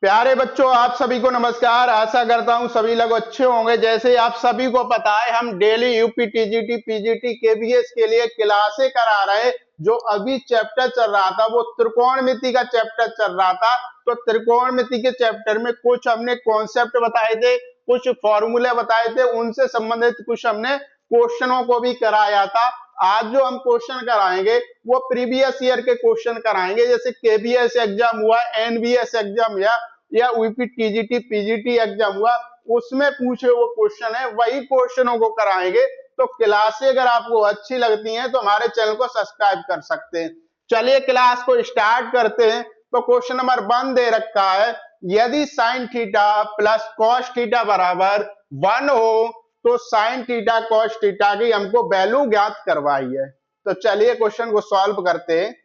प्यारे बच्चों, आप सभी को नमस्कार। आशा करता हूं सभी लोग अच्छे होंगे। जैसे आप सभी को पता है, हम daily UP TGT PGT KVS के लिए क्लासे करा रहे हैं। जो अभी चैप्टर चल रहा था वो त्रिकोणमिति का चैप्टर चल रहा था। तो त्रिकोणमिति के चैप्टर में कुछ हमने कॉन्सेप्ट बताए थे, कुछ फॉर्मूले बताए थे, उनसे संबंधित कुछ हमने क्वेश्चनों को भी कराया था। आज जो हम क्वेश्चन कराएंगे वो प्रीवियस ईयर के क्वेश्चन कराएंगे। जैसे केबीएस एग्जाम हुआ, एनबीएस एग्जाम या यूपी टीजीटी पीजीटी एग्जाम हुआ, उसमें पूछे वो क्वेश्चन है, वही क्वेश्चनों को कराएंगे। तो क्लासें अगर आपको अच्छी लगती हैं तो हमारे चैनल को सब्सक्राइब कर सकते हैं। चलिए क्लास को स्टार्ट करते हैं। तो क्वेश्चन नंबर 1 दे रखा है, यदि sine theta plus cos theta बराबर 1 हो तो साइन थीटा कॉस थीटा की हमको वैल्यू ज्ञात करवाई है। तो चलिए क्वेश्चन को सॉल्व करते हैं।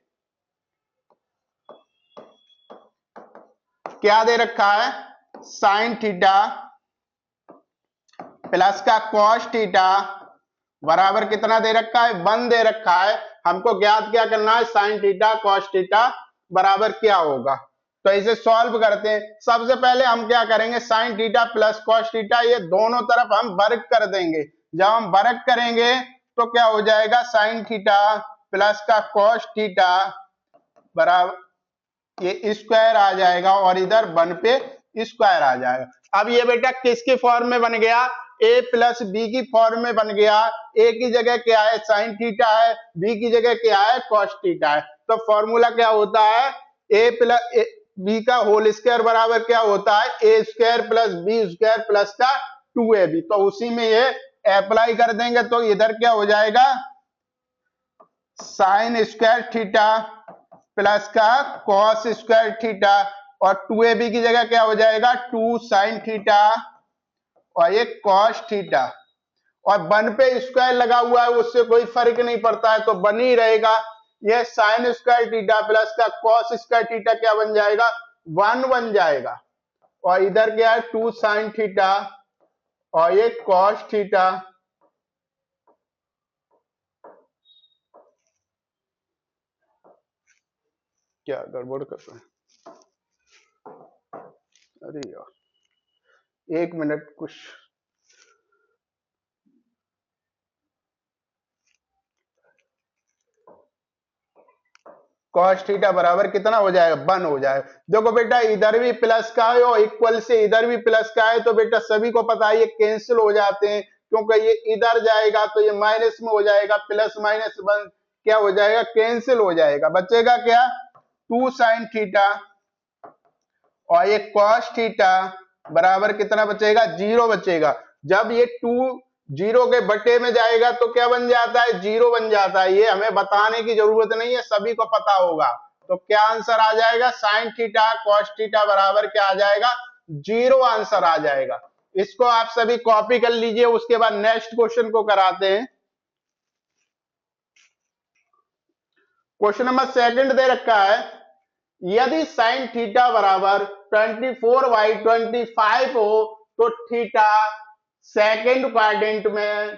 क्या दे रखा है, साइन थीटा प्लस का कॉस थीटा बराबर कितना दे रखा है, 1 दे रखा है। हमको ज्ञात क्या करना है, साइन थीटा कॉस थीटा बराबर क्या होगा। तो इसे सॉल्व करते हैं। सबसे पहले हम क्या करेंगे, sine theta plus cos theta ये दोनों तरफ हम वर्ग कर देंगे। जब हम वर्ग करेंगे तो क्या हो जाएगा, साइन थीटा प्लस का कॉस थीटा बराबर ये स्क्वायर आ जाएगा और इधर 1 पे स्क्वायर आ जाएगा। अब ये बेटा किसके फॉर्म में बन गया, a प्लस बी की फॉर्म में बन गया। a की जगह क्या है, साइन थीटा है, b की जगह क्या है, कॉस थीटा है। तो फॉर्मूला क्या होता है, a प्लस बी का होल स्क्वायर बराबर क्या होता है, A square plus B square plus का 2ab। तो उसी में ये अप्लाई कर देंगे तो इधर क्या हो जाएगा, साइन स्क्वायर थीटा प्लस का कॉस स्क्वायर थीटा और 2ab की जगह क्या हो जाएगा, 2 साइन थीटा और ये कॉस थीटा और 1 पे स्क्वायर लगा हुआ है, उससे कोई फर्क नहीं पड़ता है तो 1 ही रहेगा। ये साइन स्क्वायर थीटा प्लस का कॉस स्क्वायर थीटा क्या बन जाएगा, 1 बन जाएगा। और इधर क्या है, 2 साइन थीटा और ये कॉस थीटा। क्या गड़बड़ कर रहा है, अरे यार 1 मिनट कुछ। कॉस थीटा बराबर कितना हो जाएगा, 1 हो जाएगा। देखो बेटा इधर भी प्लस का है और इक्वल से इधर भी प्लस का है, तो बेटा सभी को पता है ये कैंसिल हो जाते हैं, क्योंकि ये इधर जाएगा तो ये माइनस में हो जाएगा, प्लस माइनस 1 क्या हो जाएगा, कैंसिल हो जाएगा। बचेगा क्या, 2 साइन थीटा और ये कॉस थीटा बराबर कितना बचेगा, 0 बचेगा। जब ये 2 0 के बटे में जाएगा तो क्या बन जाता है, 0 बन जाता है। ये हमें बताने की जरूरत नहीं है, सभी को पता होगा। तो क्या आंसर आ जाएगा, साइन थीटा कॉस थीटा बराबर क्या आ जाएगा, 0 आंसर आ जाएगा। इसको आप सभी कॉपी कर लीजिए, उसके बाद नेक्स्ट क्वेश्चन को कराते हैं। क्वेश्चन नंबर 2 दे रखा है, यदि साइन थीटा बराबर 24/25 हो तो थीटा सेकेंड क्वाड्रेंट में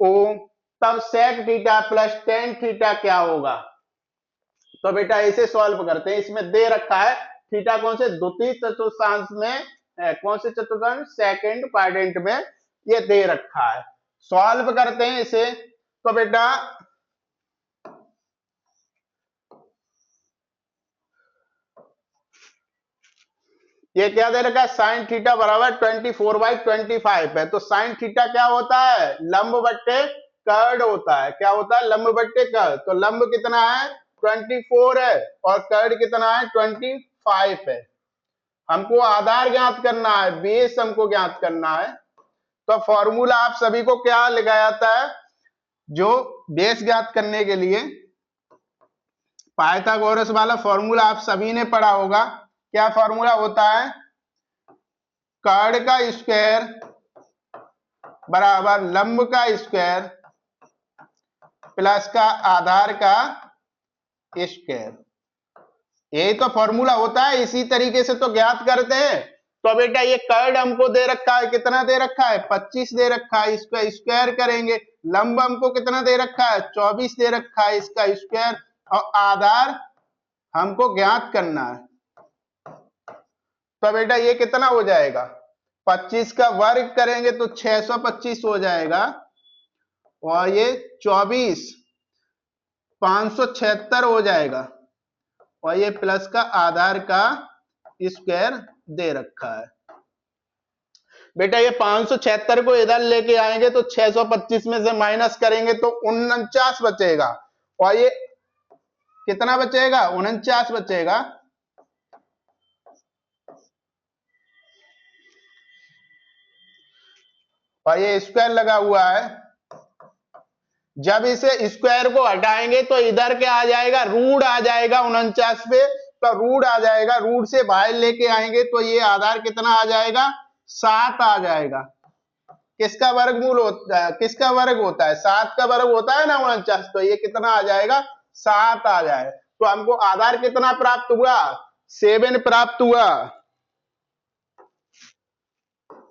हो, तब sec theta plus tan theta क्या होगा। तो बेटा इसे सॉल्व करते हैं। इसमें दे रखा है थीटा कौन से, द्वितीय चतुर्थांश में है, कौन से चतुर्थांश, सेकेंड क्वाड्रेंट में ये दे रखा है। सॉल्व करते हैं इसे। तो बेटा ये क्या दे रखा है, साइन थीटा बराबर 24/25 है। तो साइन थीटा क्या होता है, लंब बट्टे कर्ड होता है। क्या होता है, लंब बट्टे कर्ड। तो लंब कितना है, 24 है और कर्ड कितना है, 25 है। हमको आधार ज्ञात करना है, बेस हमको ज्ञात करना है। तो फॉर्मूला आप सभी को क्या लगाया जाता है, जो बेस ज्ञात करने के लिए पाइथागोरस वाला फॉर्मूला आप सभी ने पढ़ा होगा। क्या फॉर्मूला होता है, कर्ड का स्क्वायर बराबर लंब का स्क्वायर प्लस का आधार का स्क्वायर। यही तो फॉर्मूला होता है, इसी तरीके से तो ज्ञात करते हैं। तो बेटा ये कर्ड हमको दे रखा है, कितना दे रखा है, 25 दे रखा है, इसका स्क्वायर करेंगे। लंब हमको कितना दे रखा है, 24 दे रखा है, इसका स्क्वायर और आधार हमको ज्ञात करना है। तो बेटा ये कितना हो जाएगा, 25 का वर्ग करेंगे तो 625 हो जाएगा, और ये 24 576 हो जाएगा, और ये प्लस का आधार का स्क्वायर दे रखा है। बेटा ये 576 को इधर लेके आएंगे तो 625 में से माइनस करेंगे तो 49 बचेगा, और ये कितना बचेगा, 49 बचेगा। और ये स्क्वायर लगा हुआ है, जब इसे स्क्वायर को हटाएंगे तो इधर क्या आ जाएगा, रूट आ जाएगा 49 पे, तो रूट आ जाएगा, रूट से बाहर लेके आएंगे तो ये आधार कितना आ जाएगा, 7 आ जाएगा। किसका वर्गमूल होता है, किसका वर्ग होता है, 7 का वर्ग होता है ना 49, तो ये कितना आ जाएगा, 7 आ जाएगा। तो हमको आधार कितना प्राप्त हुआ, 7 प्राप्त हुआ।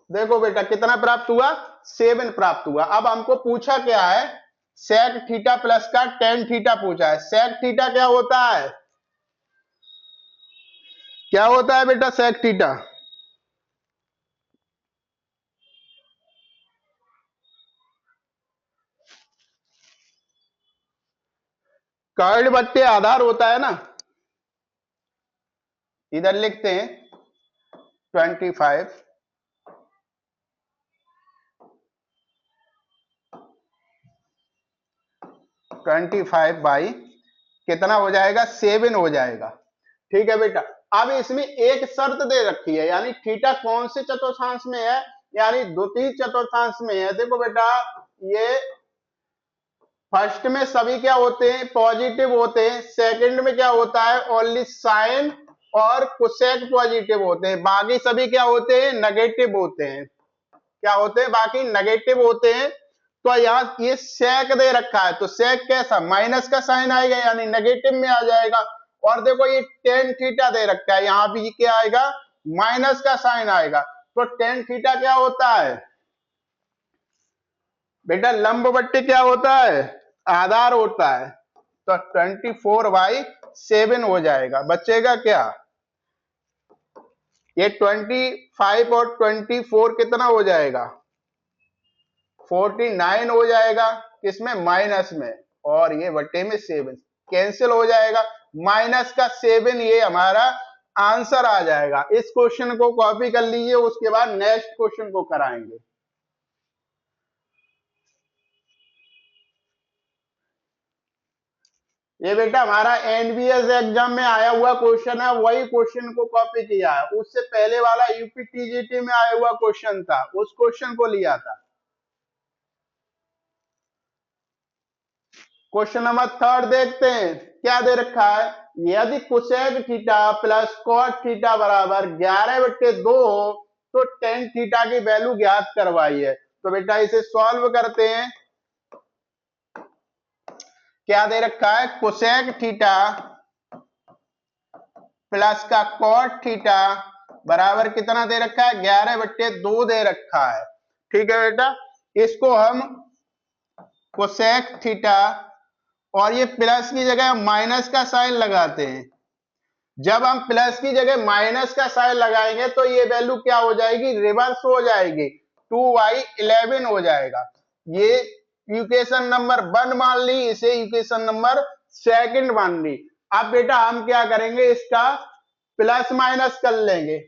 देखो बेटा कितना प्राप्त हुआ, 7 प्राप्त हुआ। अब हमको पूछा क्या है, सेक थीटा प्लस का टेन थीटा पूछा है। सेक थीटा क्या होता है, क्या होता है बेटा सेक थीटा, कर्ड बट्टे आधार होता है ना। इधर लिखते हैं 25 बाई कितना हो जाएगा, 7 हो जाएगा। ठीक है बेटा, अब इसमें एक शर्त दे रखी है, यानी थीटा कौन से चतुर्थांश में है, यानी द्वितीय चतुर्थांश में है। देखो बेटा ये फर्स्ट में सभी क्या होते हैं, पॉजिटिव होते हैं, सेकंड में क्या होता है, ओनली साइन और कोसेक पॉजिटिव होते हैं, बाकी सभी क्या होते हैं, नेगेटिव होते हैं। क्या होते हैं, बाकी नेगेटिव होते हैं। तो यहाँ ये सेक दे रखा है, तो सेक कैसा, माइनस का साइन आएगा, यानी नेगेटिव में आ जाएगा। और देखो ये टेन थीटा दे रखा है, यहाँ भी क्या आएगा, माइनस का साइन आएगा। तो टेन थीटा क्या होता है बेटा, लंबवत्ती क्या होता है, आधार होता है। तो 24/7 हो जाएगा, बचेगा क्या, ये 25 और 24 कितना हो जाएगा, 49 हो जाएगा, किसमें, माइनस में, और ये बट्टे में 7 कैंसिल हो जाएगा, माइनस का 7 ये हमारा आंसर आ जाएगा। इस क्वेश्चन को कॉपी कर लीजिए, उसके बाद नेक्स्ट क्वेश्चन को कराएंगे। ये बेटा हमारा एनबीएस एग्जाम में आया हुआ क्वेश्चन है, वही क्वेश्चन को कॉपी किया है। उससे पहले वाला यूपीटीजीटी में आया हुआ क्वेश्चन था, उस क्वेश्चन को लिया था। क्वेश्चन नंबर 3 देखते हैं, क्या दे रखा है, यदि cosec theta plus cot theta बराबर 11/2 हो तो टेन थीटा की वैल्यू ज्ञात करवाई है। तो बेटा इसे सॉल्व करते हैं। क्या दे रखा है, कोसेक थीटा प्लस का कॉट थीटा बराबर कितना दे रखा है, 11/2 दे रखा है। ठीक है बेटा, इसको हम कोसेक थीटा, और ये प्लस की जगह माइनस का साइन लगाते हैं। जब हम प्लस की जगह माइनस का साइन लगाएंगे तो ये वैल्यू क्या हो जाएगी, रिवर्स हो जाएगी, 2/11 हो जाएगा। ये इक्वेशन नंबर 1 मान ली, इसे इक्वेशन नंबर 2 मान ली। अब बेटा हम क्या करेंगे, इसका प्लस माइनस कर लेंगे।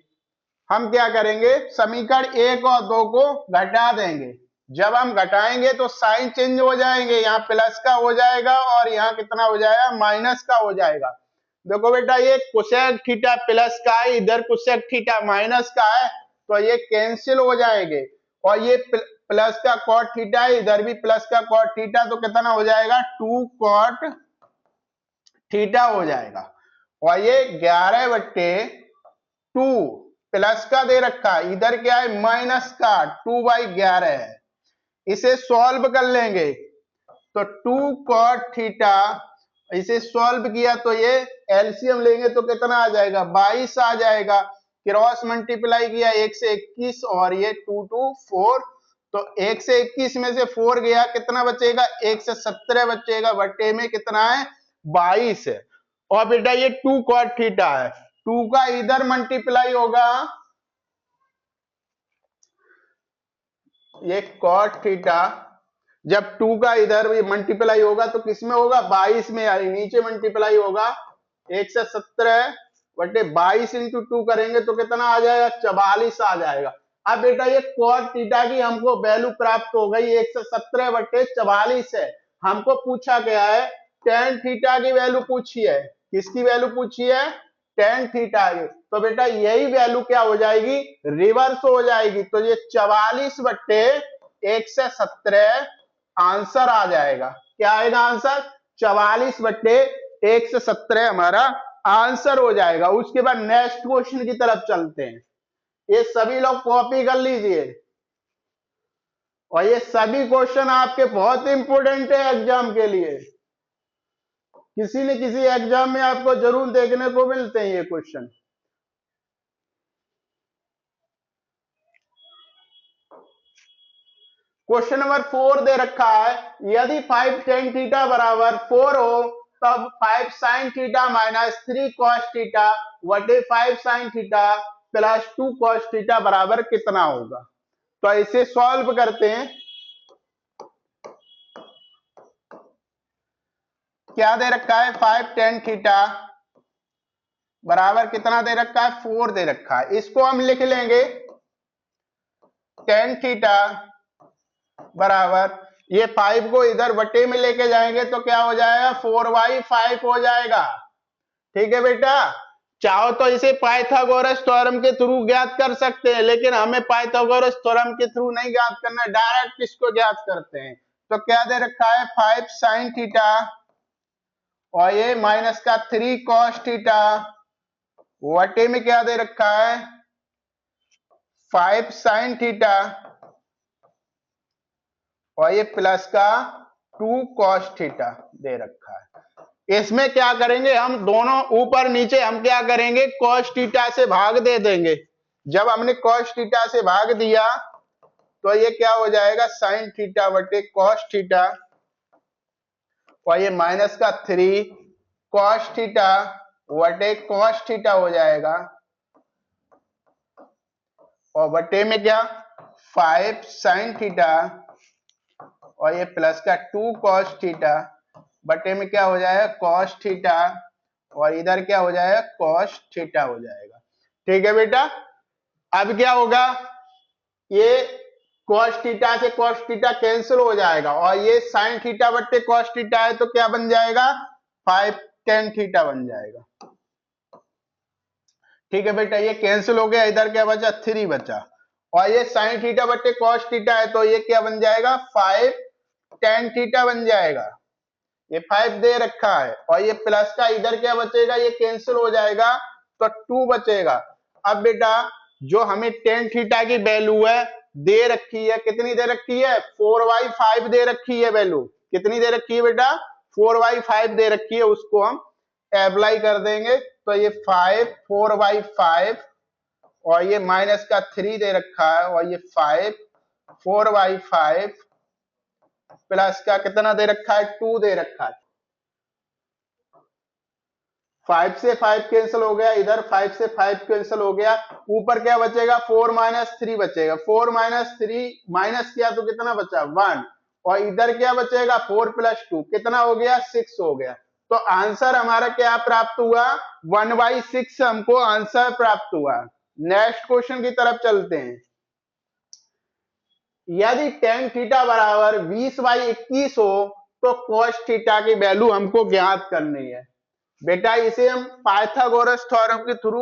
हम क्या करेंगे, समीकरण 1 और 2 को घटा देंगे। जब हम घटाएंगे तो साइन चेंज हो जाएंगे, यहाँ प्लस का हो जाएगा और यहाँ कितना हो जाएगा, माइनस का हो जाएगा। देखो बेटा ये कोसेक थीटा प्लस का है, इधर कोसेक थीटा माइनस का है, तो ये कैंसिल हो जाएंगे। और ये प्लस का कॉट थीटा है, इधर भी प्लस का कॉट थीटा, तो कितना हो जाएगा, 2 कॉट थीटा हो जाएगा। और ये 11/2 प्लस का दे रखा है, इधर क्या है, माइनस का, 2/11 है। इसे सॉल्व कर लेंगे तो 2 कॉट थीटा, इसे सॉल्व किया तो ये एलसीएम लेंगे तो कितना आ जाएगा, 22 आ जाएगा। क्रॉस मल्टीप्लाई किया 1 से 21, और ये 2 2 4, तो 1 से 21 में से 4 गया, कितना बचेगा, 1 से 17 बचेगा, बट्टे में कितना है, 22 है। और बेटा ये 2 कॉट थीटा है, 2 का इधर मल्टीप्लाई होगा, ये cot थीटा, जब 2 का इधर मल्टीप्लाई होगा तो किसमें होगा, 22 में, नीचे मल्टीप्लाई होगा 117/22 इंटू 2 करेंगे तो कितना आ जाएगा, 44 आ जाएगा। अब बेटा ये cot थीटा की हमको वैल्यू प्राप्त हो गई 117/44 है। हमको पूछा गया है tan थीटा की वैल्यू पूछी है, किसकी वैल्यू पूछी है, tan थीटा की। तो बेटा यही वैल्यू क्या हो जाएगी, रिवर्स हो जाएगी, तो ये 44/117 आंसर आ जाएगा। क्या आएगा आंसर, 44/117 हमारा आंसर हो जाएगा। उसके बाद नेक्स्ट क्वेश्चन की तरफ चलते हैं। ये सभी लोग कॉपी कर लीजिए, और ये सभी क्वेश्चन आपके बहुत इंपोर्टेंट है एग्जाम के लिए, किसी न किसी एग्जाम में आपको जरूर देखने को मिलते हैं ये क्वेश्चन। क्वेश्चन नंबर 4 दे रखा है, यदि 5 tan थीटा बराबर 4 हो तब 5 sin theta minus 3 cos theta बटे 5 sin theta plus 2 cos theta बराबर कितना होगा। तो इसे सॉल्व करते हैं। क्या दे रखा है, 5 tan थीटा बराबर कितना दे रखा है, 4 दे रखा है। इसको हम लिख लेंगे tan थीटा बराबर, ये 5 को इधर बटे में लेके जाएंगे तो क्या हो जाएगा, 4/5 हो जाएगा। ठीक है बेटा, चाहो तो इसे पाइथागोरस थ्योरम के थ्रू ज्ञात कर सकते हैं, लेकिन हमें पाइथागोरस थ्योरम के थ्रू नहीं ज्ञात करना, डायरेक्ट इसको ज्ञात करते हैं। तो क्या दे रखा है, 5 sin थीटा और ये माइनस का 3 cos थीटा वटे में क्या दे रखा है, 5 sin थीटा और ये प्लस का 2 cos थीटा दे रखा है। इसमें क्या करेंगे हम, दोनों ऊपर नीचे हम क्या करेंगे, cos थीटा से भाग दे देंगे। जब हमने cos थीटा से भाग दिया तो ये क्या हो जाएगा, sin थीटा बटे cos थीटा और ये माइनस का 3 cos थीटा बटे cos थीटा हो जाएगा, और बटे में क्या 5 sin थीटा और ये प्लस का 2 cos थीटा बटे में क्या हो जाएगा, cos थीटा और इधर क्या हो जाएगा, cos थीटा हो जाएगा। ठीक है बेटा, अब क्या होगा, ये cos थीटा से cos थीटा कैंसिल हो जाएगा और ये sin थीटा बटे cos थीटा है तो क्या बन जाएगा, 5 tan थीटा बन जाएगा। ठीक है बेटा, ये कैंसिल हो गया, इधर क्या बचा, 3 बचा, और ये sin थीटा बटे cos थीटा है तो ये क्या बन जाएगा, 5 tan थीटा बन जाएगा। ये 5 दे रखा है और ये प्लस का इधर क्या बचेगा, ये कैंसिल हो जाएगा तो 2 बचेगा। अब बेटा जो हमें tan थीटा की वैल्यू है दे रखी है, कितनी दे रखी है, 4/5 दे रखी है वैल्यू, कितनी दे रखी है बेटा, 4/5 दे रखी है, उसको हम अप्लाई कर देंगे तो ये 5 4/5 और ये माइनस का 3 दे रखा है और ये 5 4/5 प्लस का कितना दे रखा है, 2 दे रखा है। 5 से 5 कैंसिल हो गया, इधर 5 से 5 कैंसिल हो गया, ऊपर क्या बचेगा, 4 - 3 बचेगा, 4 - 3 माइनस किया तो कितना बचा, 1, और इधर क्या बचेगा, 4 + 2 कितना हो गया, 6 हो गया। तो आंसर हमारा क्या प्राप्त हुआ, 1/6 हमको आंसर प्राप्त हुआ। नेक्स्ट क्वेश्चन की तरफ चलते हैं। यदि tan थीटा बराबर 20/21 हो तो cos थीटा की वैल्यू हमको ज्ञात करनी है। बेटा इसे हम पाइथागोरस थ्योरम के थ्रू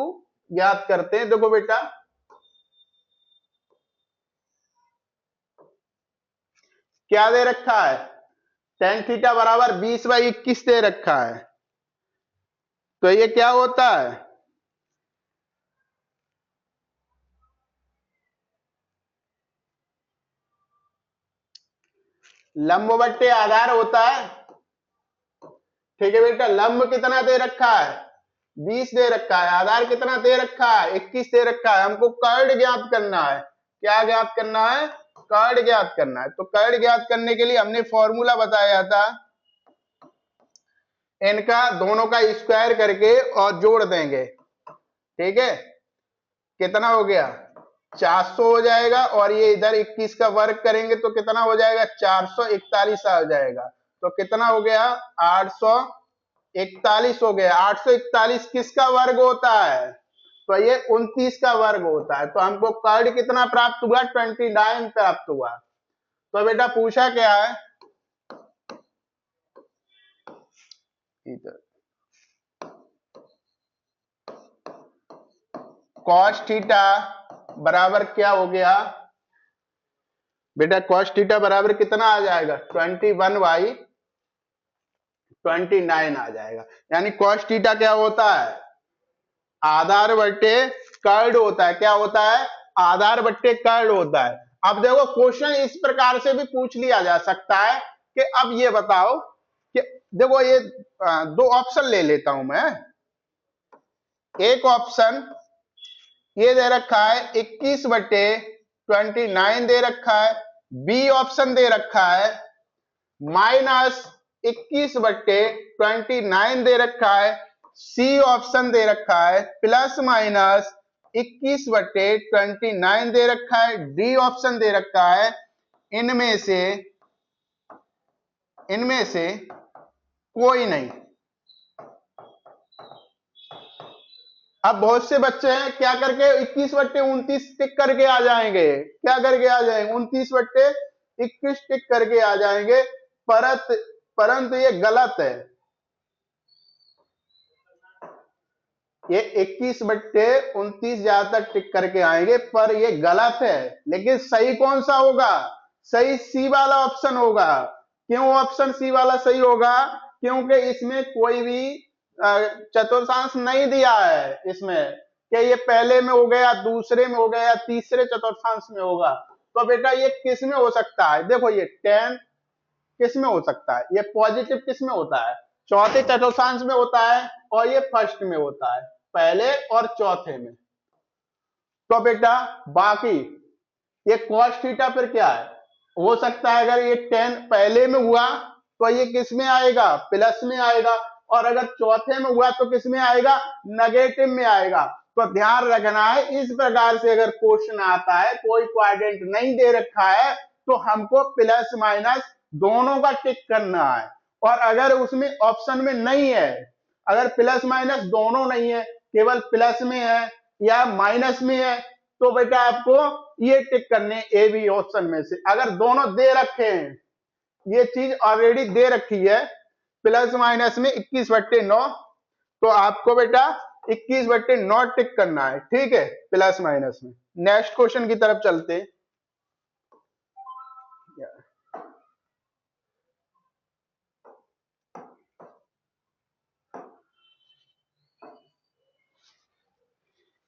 ज्ञात करते हैं। देखो बेटा क्या दे रखा है, tan थीटा बराबर 20/21 दे रखा है, तो ये क्या होता है, लंब बट्टे आधार होता है। ठीक है बेटा, लंब कितना दे रखा है, 20 दे रखा है, आधार कितना दे रखा है, 21 दे रखा है, हमको कर्ड ज्ञात करना है। क्या ज्ञात करना है, कर्ड ज्ञात करना है। तो कर्ड ज्ञात करने के लिए हमने फॉर्मूला बताया था, इनका दोनों का स्क्वायर करके और जोड़ देंगे ठीक है, कितना हो गया 400 हो जाएगा, और ये इधर 21 का वर्ग करेंगे तो कितना हो जाएगा 441 आ जाएगा। तो कितना हो गया 841 हो गया। 841 किसका वर्ग होता है? तो ये 29 का वर्ग होता है। तो हमको कर्ड कितना प्राप्त हुआ 29 प्राप्त हुआ। तो बेटा पूछा क्या है इधर, कॉस थीटा बराबर क्या हो गया बेटा? कॉस थीटा बराबर कितना आ जाएगा 21/29 आ जाएगा। यानी कॉस थीटा क्या होता है? आधार बट्टे कर्ड होता है। क्या होता है? आधार बट्टे कर्ड होता है। अब देखो क्वेश्चन इस प्रकार से भी पूछ लिया जा सकता है कि अब ये बताओ कि देखो ये दो ऑप्शन ले लेता हूं मैं। एक ऑप्शन ये दे रखा है 21/29 दे रखा है। बी ऑप्शन दे रखा है -21/29 दे रखा है। सी ऑप्शन दे रखा है +/- 21/29 दे रखा है। डी ऑप्शन दे रखा है इनमें से कोई नहीं। अब बहुत से बच्चे हैं क्या करके 21/29 टिक करके आ जाएंगे, क्या करके आ जाएंगे 29/21 टिक करके आ जाएंगे, परंतु ये गलत है। ये 21/29 ज्यादातर टिक करके आएंगे, पर ये गलत है। लेकिन सही कौन सा होगा? सही सी वाला ऑप्शन होगा। क्यों ऑप्शन सी वाला सही होगा? क्योंकि इसमें कोई भी चतुर्थांश नहीं दिया है इसमें कि ये पहले में हो गया, दूसरे में हो गया, तीसरे चतुर्थांश में होगा। तो बेटा ये किस में हो सकता है? देखो ये 10 किस में हो सकता है? ये पॉजिटिव किस में होता है? चौथे चतुर्थांश में होता है, और ये फर्स्ट में होता है, पहले और चौथे में। तो बेटा बाकी ये cos थीटा पर क्या है? हो सकता है अगर ये 10 पहले में हुआ तो ये किस में आएगा? प्लस में आएगा। और अगर चौथे में हुआ तो किस में आएगा? नेगेटिव में आएगा। तो ध्यान रखना है इस प्रकार से अगर क्वेश्चन आता है, कोई क्वाड्रेंट नहीं दे रखा है, तो हमको प्लस माइनस दोनों का टिक करना है। और अगर उसमें ऑप्शन में नहीं है, अगर प्लस माइनस दोनों नहीं है, केवल प्लस में है या माइनस में है, तो बेटा आपको ये टिक करने ए बी ऑप्शन में से। अगर दोनों दे रखे हैं, ये चीज ऑलरेडी दे रखी है प्लस माइनस में 21/9, तो आपको बेटा 21/9 टिक करना है, ठीक है, प्लस माइनस में। नेक्स्ट क्वेश्चन की तरफ चलते हैं।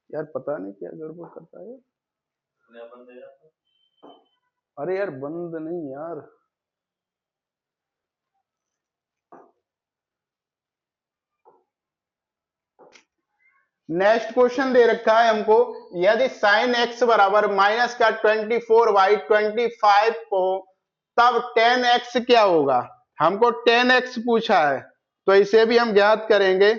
यार पता नहीं क्या गड़बड़ करता है। अरे यार बंद नहीं यार, नेक्स्ट क्वेश्चन दे रखा है हमको, यदि साइन एक्स बराबर माइनस का 24/25 हो तब 10x क्या होगा? हमको 10x पूछा है, तो इसे भी हम ज्ञात करेंगे।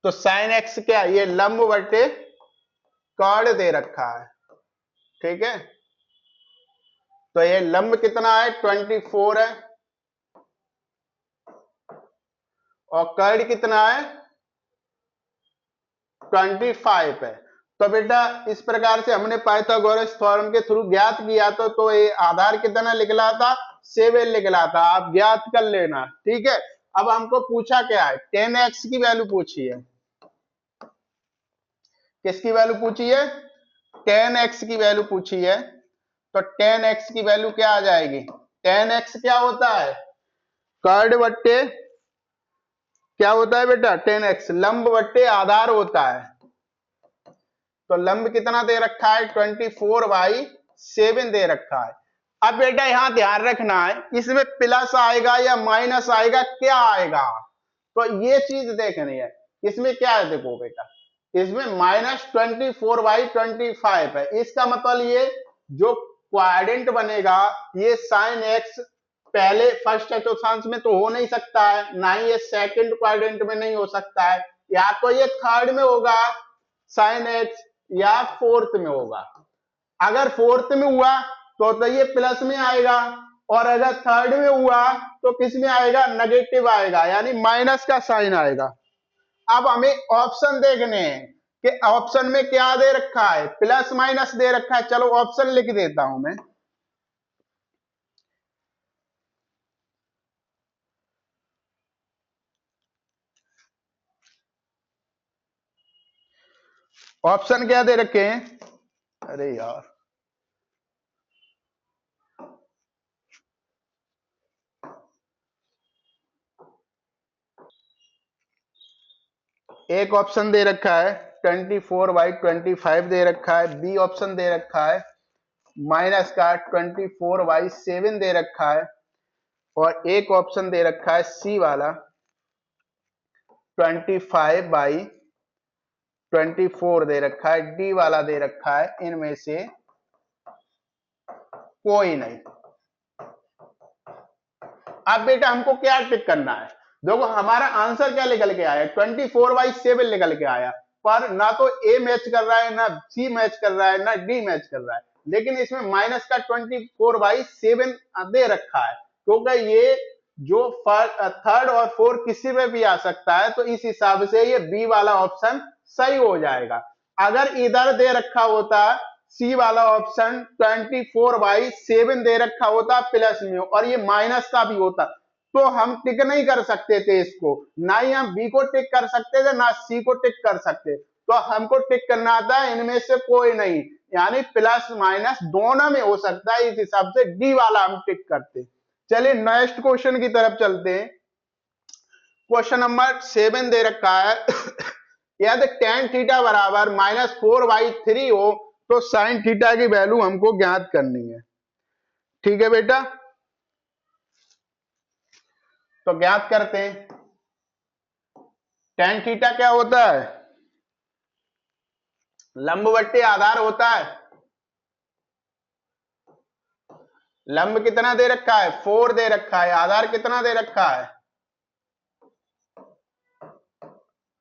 तो साइन एक्स क्या? ये लंब बटे कर्ण दे रखा है, ठीक है। तो ये लंब कितना है 24 है, और कर्ण कितना है 25 है। तो बेटा इस प्रकार से हमने पाइथागोरस थ्योरम के थ्रू ज्ञात किया तो ये आधार कितना निकला था 7 निकला था, आप ज्ञात कर लेना, ठीक है। अब हमको पूछा क्या है 10x की वैल्यू पूछी है। किसकी वैल्यू पूछी है? 10x की वैल्यू पूछी है। तो 10x की वैल्यू क्या आ जाएगी? 10x क्या होता है? कर्ण बट्टे क्या होता है बेटा? 10x लंब बट्टे आधार होता है। तो लंब कितना दे रखा है 24/7 दे रखा है। अब बेटा यहां ध्यान रखना है इसमें प्लस आएगा या माइनस आएगा, क्या आएगा, तो ये चीज देखनी है। इसमें क्या है देखो बेटा, इसमें -24/25 है। इसका मतलब ये जो क्वाड्रेंट बनेगा ये साइन एक्स पहले फर्स्ट चतुर्थांश में तो हो नहीं सकता है, ना ही ये सेकंड क्वाड्रेंट में नहीं हो सकता है, या तो ये थर्ड में होगा sin x या फोर्थ में होगा। अगर फोर्थ में हुआ तो ये प्लस में आएगा, और अगर थर्ड में हुआ तो किस में आएगा, नेगेटिव आएगा, यानी माइनस का साइन आएगा। अब हमें ऑप्शन देखने हैं कि ऑप्शन में क्या दे रखा है, प्लस माइनस दे रखा है। चलो ऑप्शन लिख देता हूं मैं। ऑप्शन क्या दे रखे हैं, अरे यार एक ऑप्शन दे रखा है 24/25 दे रखा है, बी ऑप्शन दे रखा है माइनस का 24/7 दे रखा है, और एक ऑप्शन दे रखा है सी वाला 25/24 दे रखा है, डी वाला दे रखा है। इनमें से कोई नहीं। अब बेटा हमको क्या टिक करना है, देखो हमारा आंसर क्या निकल के आया, 24/7 निकल के आया, पर ना तो ए मैच कर रहा है, ना सी मैच कर रहा है, ना डी मैच कर रहा है, लेकिन इसमें माइनस का 24/7 दे रखा है, क्योंकि ये जो थर्ड और फोर्थ किसी में भी आ सकता है, तो इस हिसाब से ये बी वाला ऑप्शन सही हो जाएगा। अगर इधर दे रखा होता सी वाला ऑप्शन 24/7 दे रखा होता प्लस में, और ये माइनस का भी होता, तो हम टिक नहीं कर सकते थे इसको, ना ही हम बी को टिक कर सकते थे, ना सी को टिक कर सकते, तो हमको टिक करना था इनमें से कोई नहीं, यानी प्लस माइनस दोनों में हो सकता है, इस हिसाब से डी वाला हम टिक करते। चलिए नेक्स्ट क्वेश्चन की तरफ चलते हैं। क्वेश्चन नंबर 7 दे रखा है यदि tan थीटा बराबर -4/3 हो तो sin थीटा की वैल्यू हमको ज्ञात करनी है। ठीक है बेटा, तो ज्ञात करते हैं। tan थीटा क्या होता है, लंब बट्टे आधार होता है। लंब कितना दे रखा है, 4 दे रखा है, आधार कितना दे रखा है,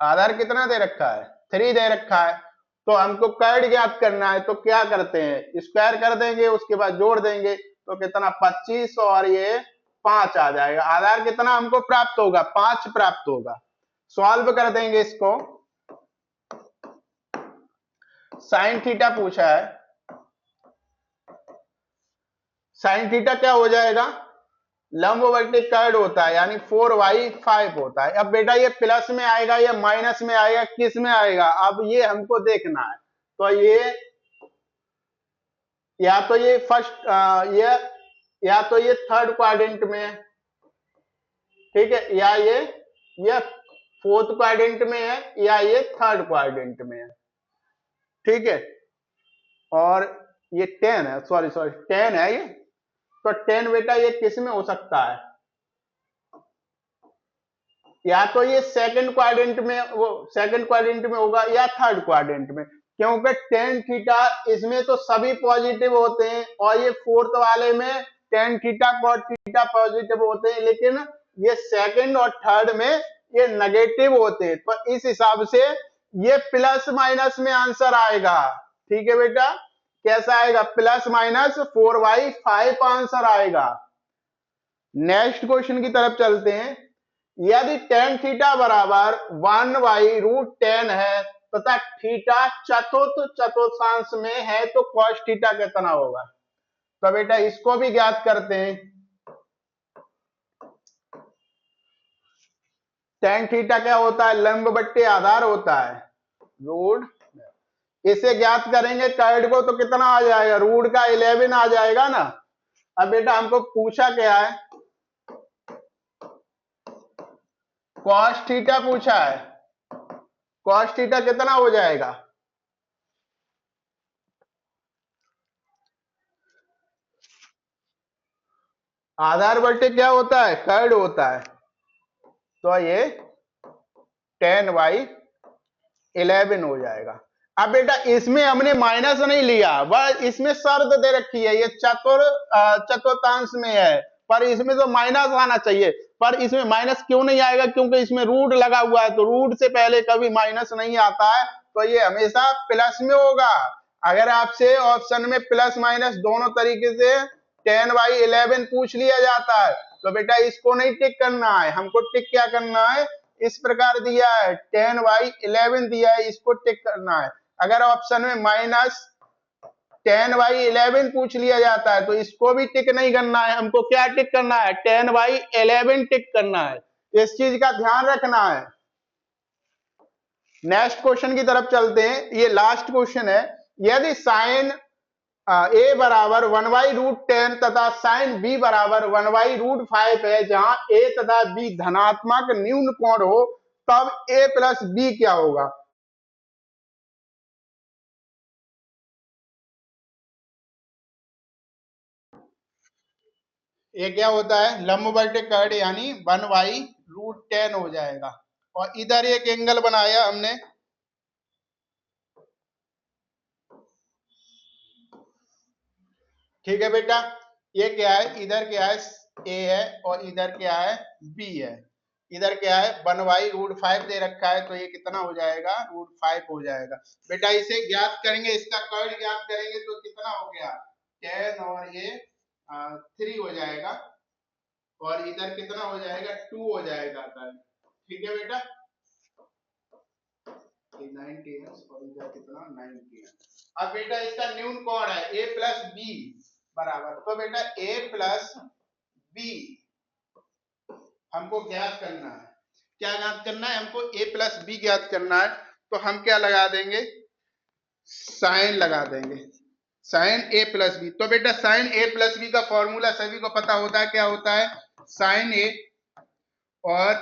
आधार कितना दे रखा है, 3 दे रखा है। तो हमको कैड ज्ञात करना है, तो क्या करते हैं, स्क्वायर कर देंगे, उसके बाद जोड़ देंगे, तो कितना 25 और ये 5 आ जाएगा। आधार कितना हमको प्राप्त होगा, 5 प्राप्त होगा। सॉल्व कर देंगे इसको। साइन थीटा पूछा है, साइन थीटा क्या हो जाएगा, लंबवर्ती कैड होता है, यानी 4/5 होता है। अब बेटा ये प्लस में आएगा या माइनस में आएगा, किस में आएगा, अब ये हमको देखना है। तो ये या तो ये फर्स्ट या तो ये थर्ड क्वाड्रेंट में है, ठीक है, या ये फोर्थ क्वाड्रेंट में है, या ये थर्ड क्वाड्रेंट में है, ठीक है। और ये 10 है, सॉरी 10 है ये, तो 10 बेटा ये किस में हो सकता है, या तो ये सेकंड क्वाड्रेंट में, वो सेकंड क्वाड्रेंट में होगा, या थर्ड क्वाड्रेंट में, क्योंकि tan थीटा इसमें तो सभी पॉजिटिव होते हैं, और ये फोर्थ वाले में tan theta cot theta positive होते हैं, लेकिन ये सेकंड और थर्ड में ये नेगेटिव होते हैं, तो इस हिसाब से ये प्लस माइनस में आंसर आएगा। ठीक है बेटा, कैसा आएगा, प्लस माइनस 4/5 आंसर आएगा। नेक्स्ट क्वेश्चन की तरफ चलते हैं। यदि tan थीटा बराबर 1/√10 है तथा थीटा चतुर्थ चतुर्थांश में है, तो cos थीटा कितना होगा। तो बेटा इसको भी ज्ञात करते हैं। tan थीटा क्या होता है, लंब बट्टे आधार होता है, रूट। इसे ज्ञात करेंगे कैड को, तो कितना आ जाएगा, रूट का 11 आ जाएगा ना। अब बेटा हमको पूछा क्या है, cos थीटा पूछा है, cos थीटा कितना हो जाएगा, आधार बट्टे क्या होता है, कैड होता है, तो ये 10/11 हो जाएगा। अब बेटा इसमें हमने माइनस नहीं लिया, वह इसमें शर्त दे रखी है, ये चतुर्थांश में है, पर इसमें तो माइनस आना चाहिए, पर इसमें माइनस क्यों नहीं आएगा, क्योंकि इसमें रूट लगा हुआ है, तो रूट से पहले कभी माइनस नहीं आता है, तो ये हमेशा प्लस में होगा। अगर आपसे ऑप्शन में प्लस माइनस दोनों तरीके से 10/11 पूछ लिया जाता है तो बेटा इसको नहीं टिक करना है, हमको टिक क्या करना है, इस प्रकार दिया है 10/11 दिया है, इसको टिक करना है। अगर ऑप्शन में माइनस 10/11 पूछ लिया जाता है तो इसको भी टिक नहीं करना है, हमको क्या टिक करना है, 10/11 टिक करना है। इस चीज का ध्यान रखना है। नेक्स्ट क्वेश्चन की तरफ चलते हैं, ये लास्ट क्वेश्चन है। यदि साइन ए बराबर 1/√10 तथा साइन बी बराबर 1/√5 है, जहां ए तथा बी धनात्मक न्यून कोण हो, तब ए प्लस बी क्या होगा। ये क्या होता है, लंबवत कर्ण यानी 1/√10 हो जाएगा। और इधर एक एंगल बनाया हमने, ठीक है बेटा। ये क्या है, इधर क्या है, ए है और इधर क्या है, बी है। इधर क्या है, 1/√5 दे रखा है, तो ये कितना हो जाएगा, √5 हो जाएगा। बेटा इसे ज्ञात करेंगे, इसका कर्ण ज्ञात करेंगे तो कितना हो गया, 10 और ये 3 हो जाएगा, और इधर कितना हो जाएगा, 2 हो जाएगा। ठीक है बेटा, 90 है और इधर कितना, 90 है। अब बेटा इसका न्यून कोण है a प्लस बी बराबर, तो बेटा a प्लस बी हमको ज्ञात करना है। क्या ज्ञात करना है, हमको a प्लस बी ज्ञात करना है। तो हम क्या लगा देंगे, साइन लगा देंगे, साइन a प्लस बी। तो बेटा साइन a प्लस बी का फॉर्मूला सभी को पता होता है, क्या होता है, साइन a और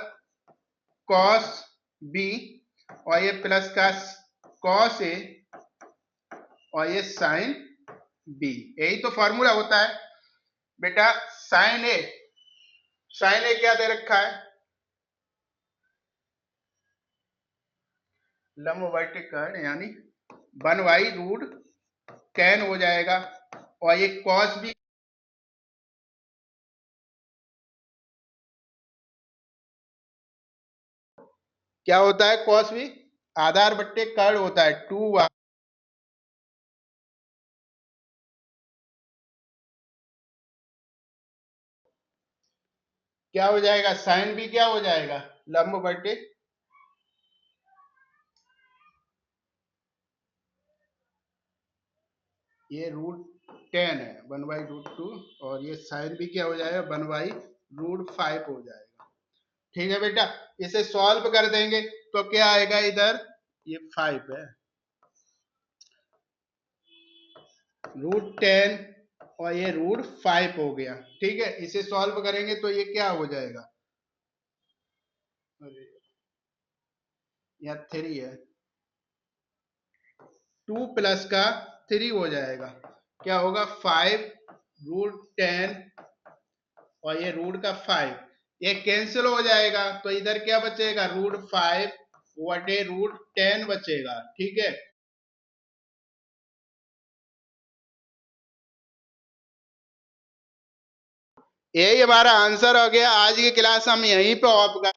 कॉस बी, और ये प्लस का कॉस ए और ये साइन बी, यही तो फॉर्मूला होता है। बेटा साइन ए, साइन ए क्या दे रखा है, लंबवत कर्ण यानी 1/√10 हो जाएगा, और ये कॉस बी क्या होता है, कॉस बी आधार बट्टे कर्ण होता है, 2 क्या हो जाएगा, साइन बी क्या हो जाएगा, लंब बट्टे ये √10 है, 1/√2, और ये साइन बी क्या हो जाएगा, 1/√5 हो जाएगा। ठीक है बेटा, इसे सॉल्व कर देंगे तो क्या आएगा, इधर ये 5 है, √10 और ये √5 हो गया। ठीक है, इसे सॉल्व करेंगे तो ये क्या हो जाएगा, यहाँ 3 है, 2 प्लस का 3 हो जाएगा, क्या होगा, 5√10 और ये रूट का 5, ये कैंसिल हो जाएगा, तो इधर क्या बचेगा, √5/√10 बचेगा। ठीक है, यही हमारा आंसर हो गया। आज की क्लास हम यहीं पे ऑफ कर